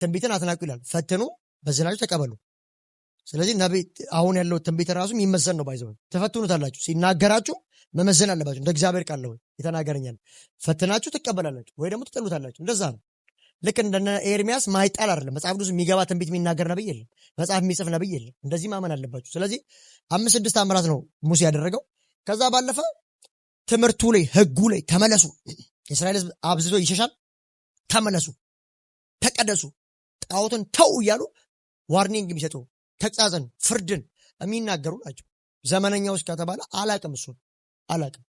ትንቢትን አትናቁ ይላል። ፈትኑ በዝናችሁ ተቀበሉ። ስለዚህ ነቢይ አሁን ያለው ትንቢት ራሱ የሚመዘን ነው። ባይዘው ተፈትኑታላችሁ። ሲናገራችሁ መመዘን አለባችሁ። እንደ እግዚአብሔር ቃል ነው የተናገረኛል። ፈትናችሁ ትቀበላላችሁ ወይ ደግሞ ትጠሉታላችሁ። እንደዛ ነው። ልክ እንደነ ኤርሚያስ ማይጣል አይደለም። መጽሐፍ ቅዱስ የሚገባ ትንቢት የሚናገር ነብይ የለም። መጽሐፍ የሚጽፍ ነብይ የለም። እንደዚህ ማመን አለባችሁ። ስለዚህ 5-6 ተአምራት ነው ሙሴ ያደረገው። ከዛ ባለፈ ትምህርቱ ላይ ህጉ ላይ ተመለሱ። የእስራኤል ሕዝብ አብዝቶ ይሸሻል። ተመለሱ፣ ተቀደሱ፣ ጣዖትን ተው እያሉ ዋርኒንግ የሚሰጡ ተግሳጽን፣ ፍርድን የሚናገሩ ናቸው። ዘመነኛውስ ከተባለ አላቅም፣ እሱን አላቅም።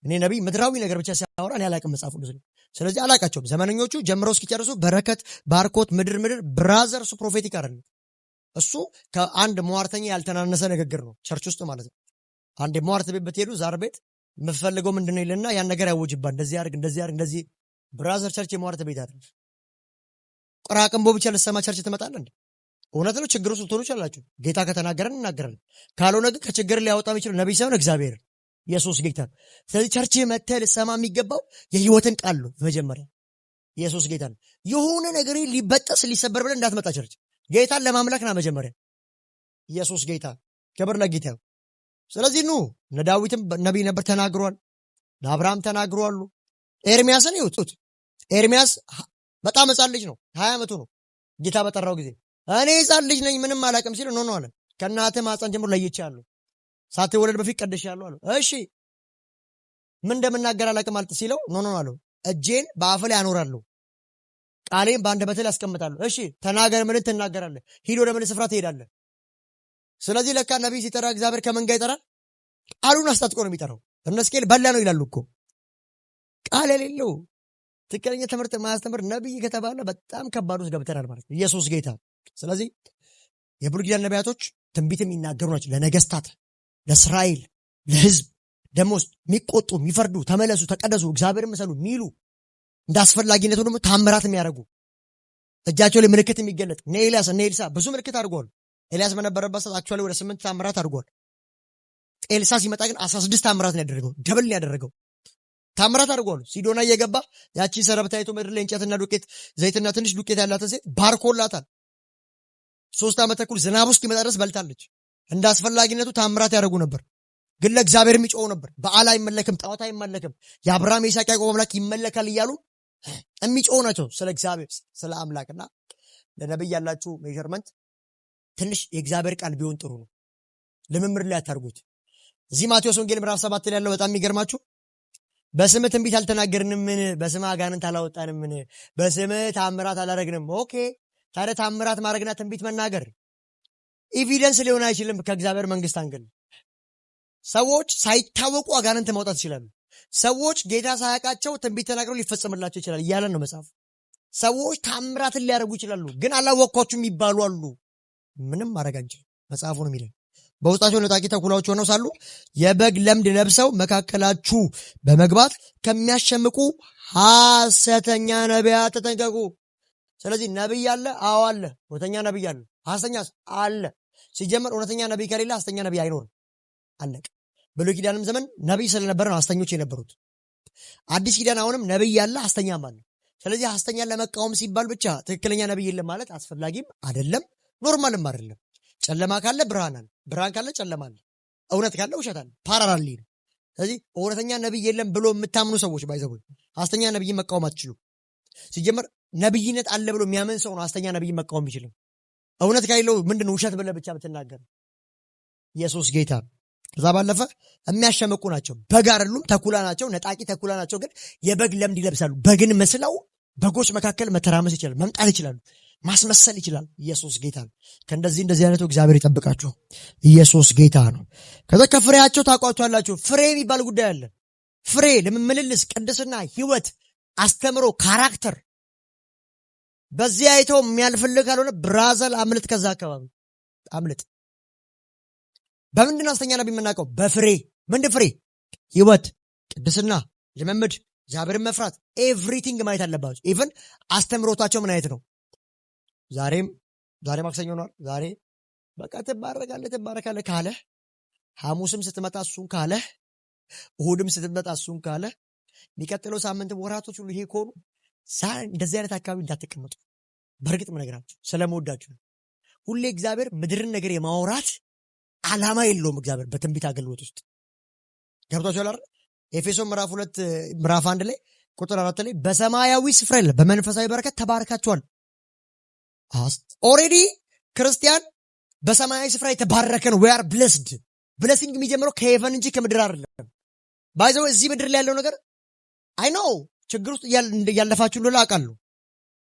እኔ ነቢይ ምድራዊ ነገር ብቻ ሲያወራ እኔ አላቅም መጽሐፍ ቅዱስ። ስለዚህ አላቃቸውም። ዘመነኞቹ ጀምረው እስኪጨርሱ በረከት፣ ባርኮት፣ ምድር ብራዘር፣ እሱ ፕሮፌቲክ አይደለም። እሱ ከአንድ ሟርተኛ ያልተናነሰ ንግግር ነው። ቸርች ውስጥ ማለት ነው። አንድ ሟርት ቤት ብትሄዱ ዛር ቤት የምትፈልገው ምንድን ነው ይልና ያን ነገር ያወጅባል። እንደዚህ አድርግ፣ እንደዚህ አድርግ፣ እንደዚህ። ብራዘር ቸርች የሟርት ቤት አይደለም። ቅራቅንቦ ብቻ ልሰማ ቸርች ትመጣለህ እንዴ? እውነት ነው። ችግር ውስጥ ልትሆኑ ይችላላችሁ። ጌታ ከተናገረን እናገራለን። ካልሆነ ግን ከችግር ሊያወጣ የሚችለው ነቢይ ሳይሆን እግዚአብሔር ኢየሱስ ጌታ። ስለዚህ ቸርች መተህ ልሰማ የሚገባው የህይወትን ቃል ነው። መጀመሪያ ኢየሱስ ጌታ ነው። የሆነ ነገር ሊበጠስ ሊሰበር ብለህ እንዳትመጣ ቸርች። ጌታን ለማምለክ ና መጀመሪያ። ኢየሱስ ጌታ፣ ክብር ለጌታ። ስለዚህ ኑ ለዳዊትም ነቢይ ነበር ተናግሯል። ለአብርሃም ተናግሯሉ። ኤርሚያስን ይውጡት። ኤርሚያስ በጣም ሕፃን ልጅ ነው። 20 ዓመቱ ነው። ጌታ በጠራው ጊዜ እኔ ሕፃን ልጅ ነኝ ምንም አላውቅም ሲል ኖ አለ። ከእናትህ ማህፀን ጀምሮ ለይቼሃለሁ፣ ሳትወለድ በፊት ቀድሼሃለሁ አለው። እሺ ምን እንደምናገር አላውቅም አልጥ ሲለው ኖ አለው። እጄን በአፍ ላይ አኖራለሁ፣ ቃሌን በአንደበትህ ላይ አስቀምጣለሁ። እሺ ተናገር፣ ምን ትናገራለህ? ሂድ፣ ወደ ምን ስፍራ ትሄዳለህ? ስለዚህ ለካ ነቢይ ሲጠራ እግዚአብሔር ከመንጋ ይጠራል። ቃሉን አስታጥቆ ነው የሚጠራው። እነ ሕዝቅኤል በላ ነው ይላሉ እኮ። ቃል የሌለው ትክክለኛ ትምህርት ማያስተምር ነቢይ ከተባለ በጣም ከባድ ውስጥ ገብተናል ማለት ነው። ኢየሱስ ጌታ። ስለዚህ የብሉይ ኪዳን ነቢያቶች ትንቢት የሚናገሩ ናቸው። ለነገስታት፣ ለእስራኤል፣ ለህዝብ ደግሞ የሚቆጡ የሚፈርዱ፣ ተመለሱ፣ ተቀደሱ፣ እግዚአብሔር ምሰሉ የሚሉ እንደ አስፈላጊነቱ ደግሞ ታምራት የሚያደርጉ እጃቸው ላይ ምልክት የሚገለጥ እነ ኤልያስ እነ ኤልሳ ብዙ ምልክት አድርገዋል። ኤልያስ በነበረበት ሰዓት አክቹዋሊ ወደ 8 ታምራት አድርጓል። ኤልሳ ሲመጣ ግን 16 ታምራት ነው ያደረገው። ደብል ነው ያደረገው። ታምራት አድርጓል። ሲዶና እየገባ ያቺ ሰረብታይቱ ምድር ላይ እንጨትና ዱቄት ዘይትና ትንሽ ዱቄት ያላትን ሴት ባርኮላታል። 3 ዓመት ተኩል ዝናብ ውስጥ ይመጣ ድረስ በልታለች። እንደ አስፈላጊነቱ ታምራት ያደርጉ ነበር። ግን ለእግዚአብሔር የሚጮው ነበር። በዓል አይመለክም፣ ጣዖት አይመለክም፣ የአብርሃም የይስሐቅ ያዕቆብ አምላክ ይመለካል እያሉ የሚጮው ናቸው። ስለ እግዚአብሔር ስለ አምላክና ለነብይ ያላችሁ ሜዠርመንት ትንሽ የእግዚአብሔር ቃል ቢሆን ጥሩ ነው። ልምምድ ላይ አታርጉት። እዚህ ማቴዎስ ወንጌል ምዕራፍ 7 ላይ ያለው በጣም የሚገርማችሁ በስምህ ትንቢት አልተናገርንምን? በስምህ አጋንንት አላወጣንምን? በስምህ ታምራት አላረግንም? ኦኬ፣ ታዲያ ታምራት ማድረግና ትንቢት መናገር ኤቪደንስ ሊሆን አይችልም ከእግዚአብሔር መንግስት አንግል። ሰዎች ሳይታወቁ አጋንንት ማውጣት ይችላሉ። ሰዎች ጌታ ሳያውቃቸው ትንቢት ተናግረው ሊፈጸምላቸው ይችላል እያለን ነው መጽሐፍ። ሰዎች ታምራትን ሊያደርጉ ይችላሉ፣ ግን አላወቅኳችሁም ይባሉ አሉ። ምንም ማድረግ አንችልም። መጽሐፉ ነው የሚለው በውስጣቸው ነጣቂ ተኩላዎች ሆነው ሳሉ የበግ ለምድ ለብሰው መካከላችሁ በመግባት ከሚያሸምቁ ሐሰተኛ ነቢያት ተጠንቀቁ። ስለዚህ ነቢይ አለ፣ አዎ አለ። እውነተኛ ነቢይ አለ፣ ሐሰተኛስ አለ። ሲጀመር እውነተኛ ነቢይ ከሌለ ሐሰተኛ ነቢይ አይኖርም። አለቀ። ብሉይ ኪዳንም ዘመን ነቢይ ስለነበረ ነው ሐሰተኞች የነበሩት። አዲስ ኪዳን አሁንም ነቢይ አለ፣ ሐሰተኛም አለ። ስለዚህ ሐሰተኛን ለመቃወም ሲባል ብቻ ትክክለኛ ነቢይ የለም ማለት አስፈላጊም አይደለም፣ ኖርማልም አይደለም። ጨለማ ካለ ብርሃን አለ፣ ብርሃን ካለ ጨለማ አለ፣ እውነት ካለ ውሸት አለ። ፓራራሊ ነው። ስለዚህ እውነተኛ ነቢይ የለም ብሎ የምታምኑ ሰዎች ባይዘው ሐሰተኛ ነቢይ መቃወም አትችሉ። ሲጀመር ነቢይነት አለ ብሎ የሚያምን ሰው ነው ሐሰተኛ ነቢይ መቃወም ይችላል። እውነት ከሌለው ምንድነው ውሸት ብለህ ብቻ ብትናገር። ኢየሱስ ጌታ። ከዛ ባለፈ የሚያሸመቁ ናቸው። በግ አይደሉም፣ ተኩላ ናቸው፣ ነጣቂ ተኩላ ናቸው። ግን የበግ ለምድ ይለብሳሉ። በግን መስለው በጎች መካከል መተራመስ ይችላል፣ መምጣት ይችላሉ፣ ማስመሰል ይችላል። ኢየሱስ ጌታ ነው። እንደዚህ አይነቱ እግዚአብሔር ይጠብቃችሁ። ኢየሱስ ጌታ ነው። ከዛ ከፍሬያቸው ታውቋቸዋላችሁ። ፍሬ የሚባል ጉዳይ አለ። ፍሬ ለምልልስ፣ ቅድስና፣ ህይወት፣ አስተምሮ፣ ካራክተር በዚህ አይተው የሚያልፍልህ ካልሆነ ብራዘል አምልጥ። ከዛ አካባቢ አምልጥ። በምንድን ሐሰተኛ ነቢይ የምናውቀው? በፍሬ። ምንድን ፍሬ? ህይወት፣ ቅድስና፣ ልምምድ፣ እግዚአብሔርን መፍራት፣ ኤቭሪቲንግ ማየት አለባቸው። ኢቭን አስተምሮታቸው ምን አይነት ነው? ዛሬ ማክሰኞ ነው። ዛሬ በቃ ትባረካለህ ካለ፣ ሐሙስም ስትመጣ እሱን ካለ፣ እሁድም ስትመጣ እሱን ካለ፣ የሚቀጥለው ሳምንት ወራቶች ሁሉ ይሄ ከሆኑ እንደዚህ አይነት አካባቢ እንዳትቀመጡ። በእርግጥ ምነግራችሁ ስለምወዳችሁ ነው። ሁሌ እግዚአብሔር ምድርን ነገር የማውራት ዓላማ የለውም። እግዚአብሔር በትንቢት አገልግሎት ውስጥ ገብቷችኋል አይደል? ኤፌሶን ምዕራፍ 1 ላይ ቁጥር 4 ላይ በሰማያዊ ስፍራ ይላል በመንፈሳዊ በረከት ተባርካችኋል። ኦልሬዲ ክርስቲያን በሰማያዊ ስፍራ የተባረከ ነው። we are blessed። ብለሲንግ የሚጀምረው ከሄቨን እንጂ ከምድር አይደለም። ባይዘው እዚህ ምድር ላይ ያለው ነገር አይ ኖ ችግር ውስጥ ያለፋችሁ እንደሆነ አውቃለሁ።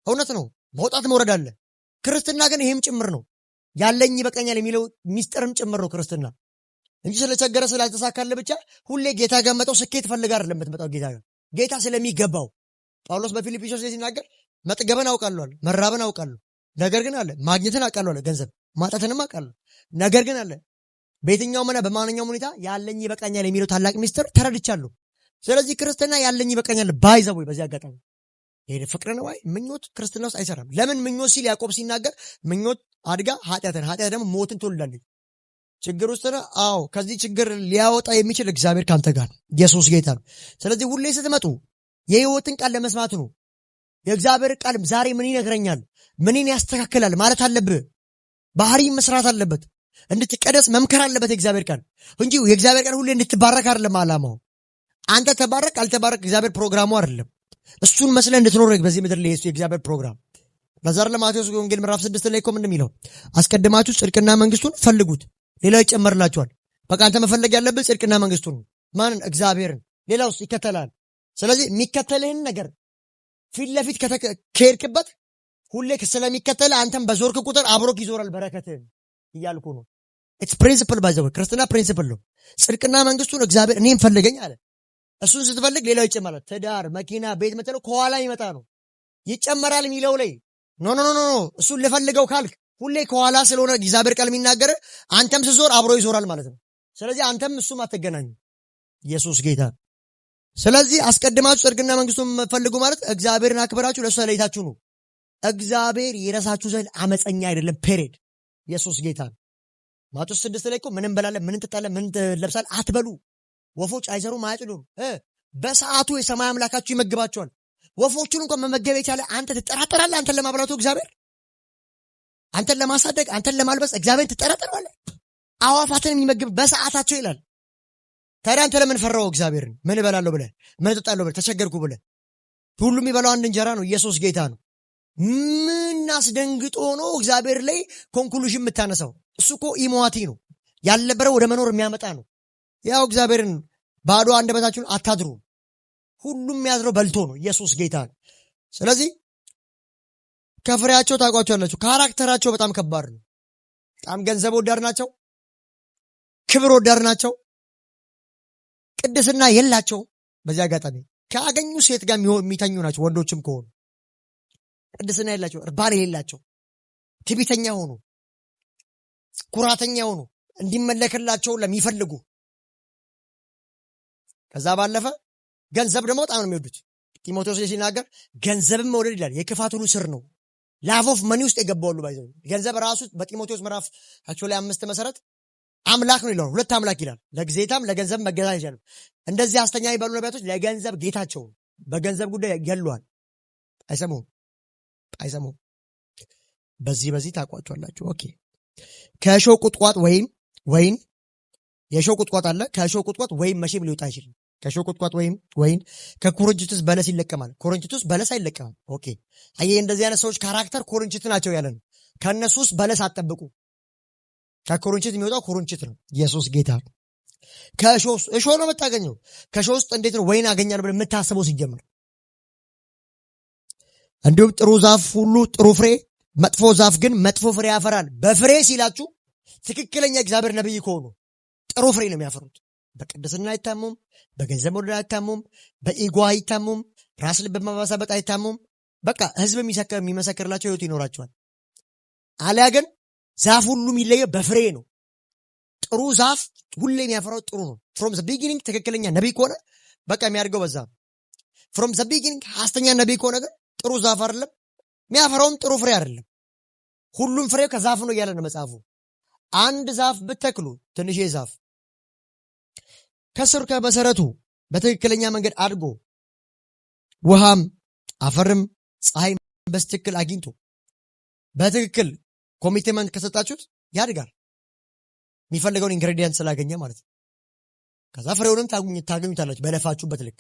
እውነት ነው። መውጣት መውረድ አለ። ክርስትና ግን ይሄም ጭምር ነው። ያለኝ ይበቃኛል የሚለው ሚስጥርም ጭምር ነው ክርስትና እንጂ ስለቸገረ ስላልተሳካለ ብቻ ሁሌ ጌታ ጋር መጣው ስኬት ፈልጋ አይደለም የምትመጣው ጌታ ስለሚገባው። ጳውሎስ በፊልጵስዩስ ላይ ሲናገር መጥገበን አውቃለሁ አለ፣ መራበን አውቃለሁ፣ ነገር ግን አለ ማግኘትን አውቃለሁ አለ፣ ገንዘብ ማጣትንም አውቃለሁ፣ ነገር ግን አለ በየትኛውም ሆነ በማንኛውም ሁኔታ ያለኝ ይበቃኛል የሚለው ታላቅ ሚስጥር ተረድቻለሁ። ስለዚህ ክርስትና ያለኝ ይበቃኛል ባይዘው በዚህ አጋጣሚ ይሄ ፍቅር ነው። ምኞት ክርስትና ውስጥ አይሰራም። ለምን ምኞት ሲል ያዕቆብ ሲናገር ምኞት አድጋ ኃጢአት ደግሞ ሞትን ትወልዳለች። ችግር ውስጥ ነው። አዎ ከዚህ ችግር ሊያወጣ የሚችል እግዚአብሔር ካንተ ጋር ኢየሱስ ጌታ ነው። ስለዚህ ሁሌ ስትመጡ የሕይወትን ቃል ለመስማት ነው። የእግዚአብሔር ቃል ዛሬ ምን ይነግረኛል፣ ምንን ያስተካክላል ማለት አለብህ። ባህሪ መስራት አለበት፣ እንድትቀደስ መምከር አለበት የእግዚአብሔር ቃል እንጂ የእግዚአብሔር ቃል ሁሌ እንድትባረክ አይደለም ዓላማው። አንተ ተባረክ አልተባረክ እግዚአብሔር ፕሮግራሙ አይደለም። እሱን መስለ እንድትኖር በዚህ ምድር ላይ የእግዚአብሔር ፕሮግራም። በዛር ለማቴዎስ ወንጌል ምዕራፍ 6 ላይ ምን እንደሚለው አስቀድማችሁ ጽድቅና መንግስቱን ፈልጉት ሌላው ይጨመርላችኋል። በቃ አንተ መፈለግ ያለብህ ጽድቅና መንግስቱን ማንን? እግዚአብሔርን። ሌላውስ ይከተላል። ስለዚህ የሚከተልህን ነገር ፊት ለፊት ከሄድክበት ሁሌ ስለሚከተልህ አንተም በዞርክ ቁጥር አብሮክ ይዞራል በረከትህን እያልኩ ነው። ኢትስ ፕሪንሲፕል ባይዘው ክርስትና ፕሪንሲፕል ነው። ጽድቅና መንግስቱን እግዚአብሔር እኔም ፈልገኝ አለ። እሱን ስትፈልግ ሌላው ይጨመራል። ትዳር፣ መኪና፣ ቤት መተለው ከኋላ ይመጣ ነው ይጨመራል የሚለው ላይ ኖ እሱን ልፈልገው ካልክ ሁሌ ከኋላ ስለሆነ እግዚአብሔር ቃል የሚናገር አንተም ስትዞር አብሮ ይዞራል ማለት ነው። ስለዚህ አንተም እሱም አትገናኙ። ኢየሱስ ጌታ። ስለዚህ አስቀድማችሁ ጽድቅና መንግስቱን ፈልጉ ማለት እግዚአብሔርን አክብራችሁ ለእሱ ተለይታችሁ ነው። እግዚአብሔር የረሳችሁ ዘንድ አመፀኛ አይደለም። ፔሬድ። ኢየሱስ ጌታ። ማቴዎስ 6 ላይ እኮ ምን እንበላለን፣ ምን እንጠጣለን፣ ምን እንለብሳለን አትበሉ። ወፎች አይዘሩም አያጭዱም፣ በሰዓቱ የሰማይ አምላካችሁ ይመግባቸዋል። ወፎቹን እንኳን መመገብ የቻለ አንተ ትጠራጠራለህ? አንተን ለማብላቱ እግዚአብሔር፣ አንተን ለማሳደግ፣ አንተን ለማልበስ እግዚአብሔር ትጠራጠራለህ? አዋፋትን የሚመግብ በሰዓታቸው ይላል። ታዲያ አንተ ለምን ፈራው እግዚአብሔርን? ምን እበላለሁ ብለህ፣ ምን እጠጣለሁ ብለህ ተቸገርኩ ብለህ። ሁሉም የሚበላው አንድ እንጀራ ነው። ኢየሱስ ጌታ ነው። ምን አስደንግጦ ነው እግዚአብሔር ላይ ኮንክሉዥን የምታነሳው? እሱ እኮ ኢሞዋቲ ነው፣ ያልነበረ ወደ መኖር የሚያመጣ ነው። ያው እግዚአብሔርን ባዶ አንደበታችሁን አታድሩ። ሁሉም የሚያድረው በልቶ ነው። ኢየሱስ ጌታ ነው። ስለዚህ ከፍሬያቸው ታውቋቸዋላችሁ። ካራክተራቸው በጣም ከባድ ነው። በጣም ገንዘብ ወዳድ ናቸው፣ ክብር ወዳድ ናቸው፣ ቅድስና የላቸው። በዚህ አጋጣሚ ካገኙ ሴት ጋር የሚተኙ ናቸው። ወንዶችም ከሆኑ ቅድስና የላቸው፣ እርባን የሌላቸው፣ ትዕቢተኛ ሆኑ፣ ኩራተኛ ሆኑ፣ እንዲመለክላቸው ለሚፈልጉ። ከዛ ባለፈ ገንዘብ ደግሞ በጣም ነው የሚወዱት። ጢሞቴዎስ ሲናገር ገንዘብም መውደድ ይላል የክፋት ሁሉ ስር ነው። ላቭ ኦፍ መኒ ውስጥ የገባሉ ባይዘው ገንዘብ ራሱ በጢሞቴዎስ ምዕራፍ 5 መሰረት አምላክ ነው ይላል። ሁለት አምላክ ይላል። ለጌታም ለገንዘብ መገዛት ይችላል። እንደዚህ አስተኛ ይባሉ ነቢያቶች ለገንዘብ ጌታቸው በገንዘብ ጉዳይ ገሏል። አይሰሙም። በዚህ ታውቋቸዋላችሁ። ኦኬ። ከእሾህ ቁጥቋጥ ወይን የእሾህ ቁጥቋጥ አለ። ከእሾህ ቁጥቋጥ ወይን መቼም ሊወጣ አይችልም። ከእሾህ ቁጥቋጥ ወይን ከኩርንችትስ በለስ ይለቀማል። ኩርንችትስ በለስ አይለቀምም። ኦኬ። አየህ፣ እንደዚህ አይነት ሰዎች ካራክተር ኩርንችት ናቸው ያለን። ከእነሱ ውስጥ በለስ አትጠብቁ። ከኩርንችት የሚወጣው ኩርንችት ነው። ኢየሱስ ጌታ። ከእሾህ ነው የምታገኘው። ከእሾህ ውስጥ እንዴት ነው ወይን አገኛለሁ ብለህ የምታስበው ሲጀምር? እንዲሁም ጥሩ ዛፍ ሁሉ ጥሩ ፍሬ፣ መጥፎ ዛፍ ግን መጥፎ ፍሬ ያፈራል። በፍሬ ሲላችሁ ትክክለኛ እግዚአብሔር ነብይ ከሆኑ ጥሩ ፍሬ ነው የሚያፈሩት። በቅድስና አይታሙም፣ በገንዘብ መውደድ አይታሙም፣ በኢጎ አይታሙም፣ ራስ ልብ በማሳበጥ አይታሙም። በቃ ህዝብ የሚመሰክርላቸው ህይወት ይኖራቸዋል። አሊያ ግን ዛፍ ሁሉ የሚለየው በፍሬ ነው። ጥሩ ዛፍ ሁሌ የሚያፈራው ጥሩ ነው። ፍሮም ዘ ቢጊኒንግ ትክክለኛ ነቢይ ከሆነ በቃ የሚያድገው በዛ ነው። ፍሮም ዘ ቢጊኒንግ ሐሰተኛ ነቢይ ከሆነ ግን ጥሩ ዛፍ አይደለም የሚያፈራውም ጥሩ ፍሬ አይደለም። ሁሉም ፍሬው ከዛፍ ነው እያለ ነው መጽሐፉ። አንድ ዛፍ ብትተክሉ ትንሽ ዛፍ ከስር ከመሰረቱ በትክክለኛ መንገድ አድጎ ውሃም አፈርም ፀሐይም በስትክክል አግኝቶ በትክክል ኮሚትመንት ከሰጣችሁት ያድጋል። የሚፈልገውን ኢንግሬዲየንት ስላገኘ ማለት ነው። ከዛ ፍሬውንም ታገኙታላችሁ በለፋችሁበት ልክ።